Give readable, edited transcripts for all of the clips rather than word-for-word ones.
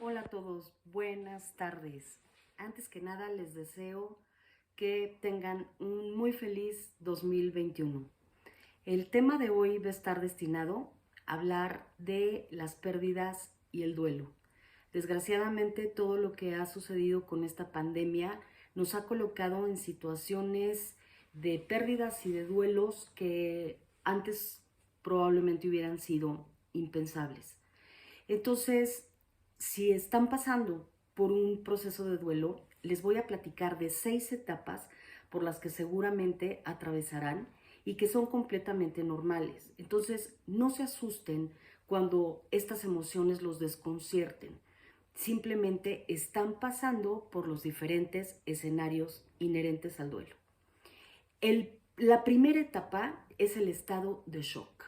Hola a todos, buenas tardes. Antes que nada les deseo que tengan un muy feliz 2021. El tema de hoy va a estar destinado a hablar de las pérdidas y el duelo. Desgraciadamente todo lo que ha sucedido con esta pandemia nos ha colocado en situaciones de pérdidas y de duelos que antes probablemente hubieran sido impensables. Entonces, si están pasando por un proceso de duelo, les voy a platicar de 6 etapas por las que seguramente atravesarán y que son completamente normales. Entonces, no se asusten cuando estas emociones los desconcierten. Simplemente están pasando por los diferentes escenarios inherentes al duelo. La primera etapa es el estado de shock,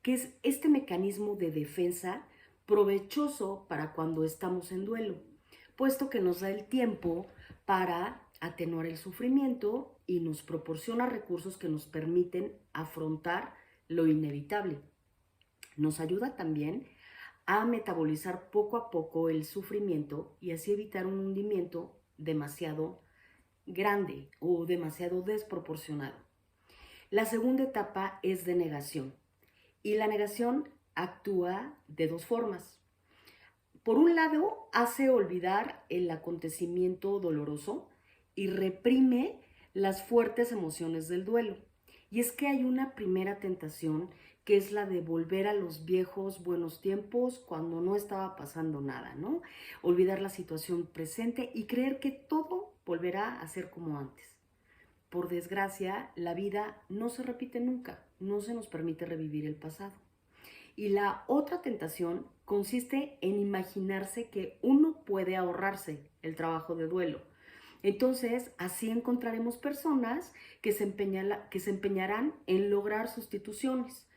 que es este mecanismo de defensa provechoso para cuando estamos en duelo, puesto que nos da el tiempo para atenuar el sufrimiento y nos proporciona recursos que nos permiten afrontar lo inevitable. Nos ayuda también a metabolizar poco a poco el sufrimiento y así evitar un hundimiento demasiado grande o demasiado desproporcionado. La segunda etapa es de negación y la negación actúa de dos formas. Por un lado, hace olvidar el acontecimiento doloroso y reprime las fuertes emociones del duelo. Y es que hay una primera tentación que es la de volver a los viejos buenos tiempos cuando no estaba pasando nada, ¿no? Olvidar la situación presente y creer que todo volverá a ser como antes. Por desgracia, la vida no se repite nunca, no se nos permite revivir el pasado. Y la otra tentación consiste en imaginarse que uno puede ahorrarse el trabajo de duelo. Entonces, así encontraremos personas que se empeñarán en lograr sustituciones,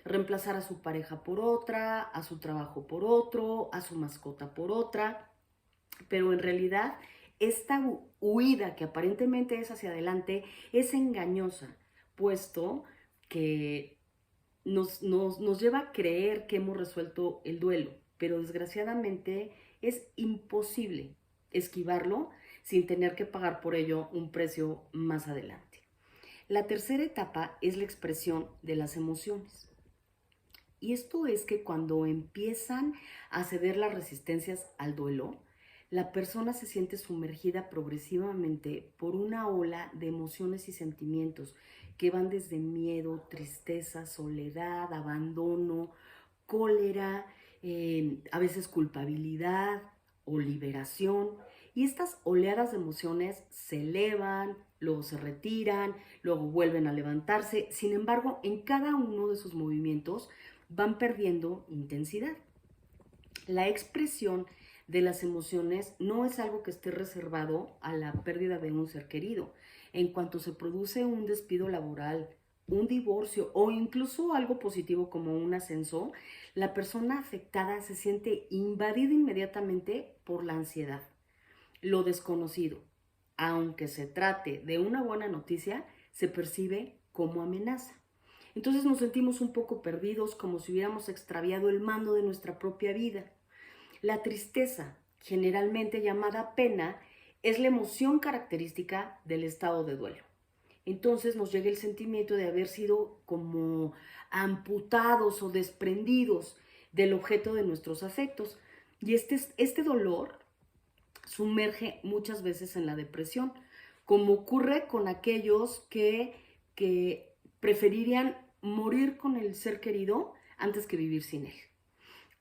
reemplazar a su pareja por otra, a su trabajo por otro, a su mascota por otra, pero en realidad esta huida que aparentemente es hacia adelante es engañosa, puesto que nos lleva a creer que hemos resuelto el duelo, pero desgraciadamente es imposible esquivarlo sin tener que pagar por ello un precio más adelante. La tercera etapa es la expresión de las emociones. Y esto es que cuando empiezan a ceder las resistencias al duelo, la persona se siente sumergida progresivamente por una ola de emociones y sentimientos que van desde miedo, tristeza, soledad, abandono, cólera, a veces culpabilidad o liberación. Y estas oleadas de emociones se elevan, luego se retiran, luego vuelven a levantarse. Sin embargo, en cada uno de sus movimientos van perdiendo intensidad. La expresión de las emociones no es algo que esté reservado a la pérdida de un ser querido. En cuanto se produce un despido laboral, un divorcio o incluso algo positivo como un ascenso, la persona afectada se siente invadida inmediatamente por la ansiedad. Lo desconocido, aunque se trate de una buena noticia, se percibe como amenaza. Entonces nos sentimos un poco perdidos, como si hubiéramos extraviado el mando de nuestra propia vida. La tristeza, generalmente llamada pena, es la emoción característica del estado de duelo. Entonces nos llega el sentimiento de haber sido como amputados o desprendidos del objeto de nuestros afectos. Y este dolor sumerge muchas veces en la depresión, como ocurre con aquellos que preferirían morir con el ser querido antes que vivir sin él.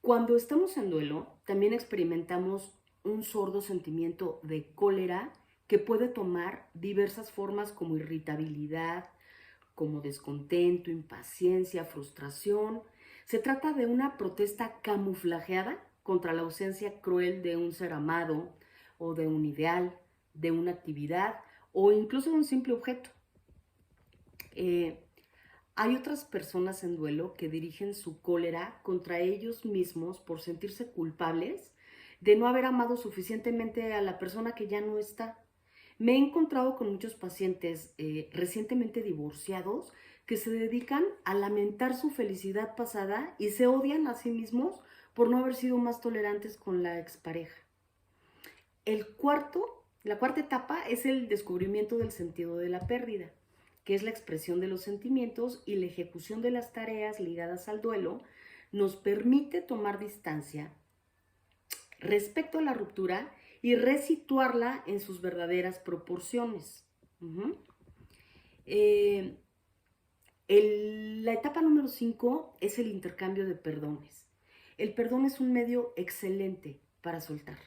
Cuando estamos en duelo, también experimentamos un sordo sentimiento de cólera que puede tomar diversas formas como irritabilidad, como descontento, impaciencia, frustración. Se trata de una protesta camuflajeada contra la ausencia cruel de un ser amado o de un ideal, de una actividad o incluso de un simple objeto. Hay otras personas en duelo que dirigen su cólera contra ellos mismos por sentirse culpables de no haber amado suficientemente a la persona que ya no está. Me he encontrado con muchos pacientes recientemente divorciados que se dedican a lamentar su felicidad pasada y se odian a sí mismos por no haber sido más tolerantes con la expareja. La cuarta etapa es el descubrimiento del sentido de la pérdida, que es la expresión de los sentimientos y la ejecución de las tareas ligadas al duelo, nos permite tomar distancia respecto a la ruptura y resituarla en sus verdaderas proporciones. La etapa número 5 es el intercambio de perdones. El perdón es un medio excelente para soltar.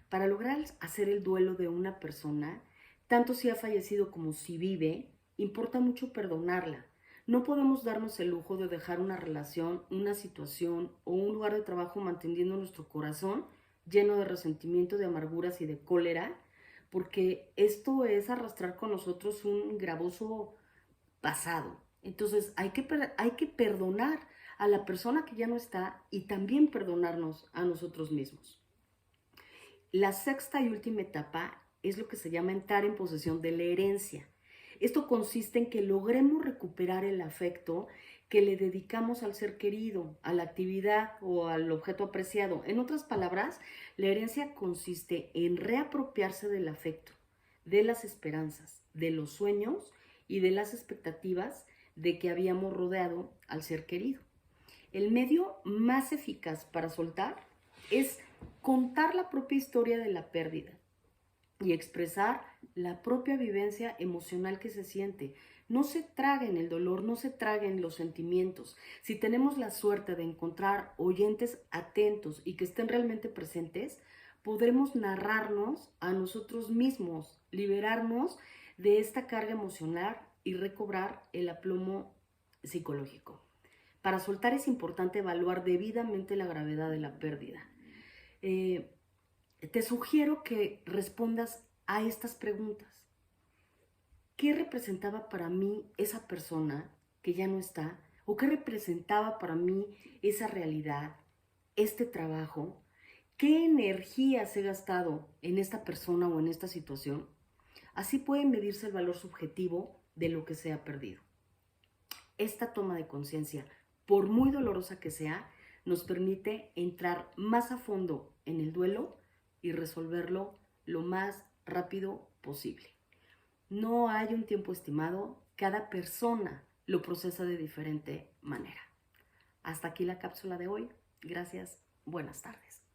Para lograr hacer el duelo de una persona, tanto si ha fallecido como si vive, importa mucho perdonarla. No podemos darnos el lujo de dejar una relación, una situación o un lugar de trabajo manteniendo nuestro corazón lleno de resentimiento, de amarguras y de cólera, porque esto es arrastrar con nosotros un gravoso pasado. Entonces hay que perdonar a la persona que ya no está y también perdonarnos a nosotros mismos. La sexta y última etapa es lo que se llama entrar en posesión de la herencia. Esto consiste en que logremos recuperar el afecto que le dedicamos al ser querido, a la actividad o al objeto apreciado. En otras palabras, la herencia consiste en reapropiarse del afecto, de las esperanzas, de los sueños y de las expectativas de que habíamos rodeado al ser querido. El medio más eficaz para soltar es contar la propia historia de la pérdida y expresar la propia vivencia emocional que se siente. No se traguen el dolor, no se traguen los sentimientos. Si tenemos la suerte de encontrar oyentes atentos y que estén realmente presentes, podremos narrarnos a nosotros mismos, liberarnos de esta carga emocional y recobrar el aplomo psicológico. Para soltar es importante evaluar debidamente la gravedad de la pérdida. Te sugiero que respondas a estas preguntas. ¿Qué representaba para mí esa persona que ya no está? ¿O qué representaba para mí esa realidad, este trabajo? ¿Qué energías he gastado en esta persona o en esta situación? Así puede medirse el valor subjetivo de lo que se ha perdido. Esta toma de conciencia, por muy dolorosa que sea, nos permite entrar más a fondo en el duelo y resolverlo lo más rápido posible. No hay un tiempo estimado, cada persona lo procesa de diferente manera. Hasta aquí la cápsula de hoy. Gracias, buenas tardes.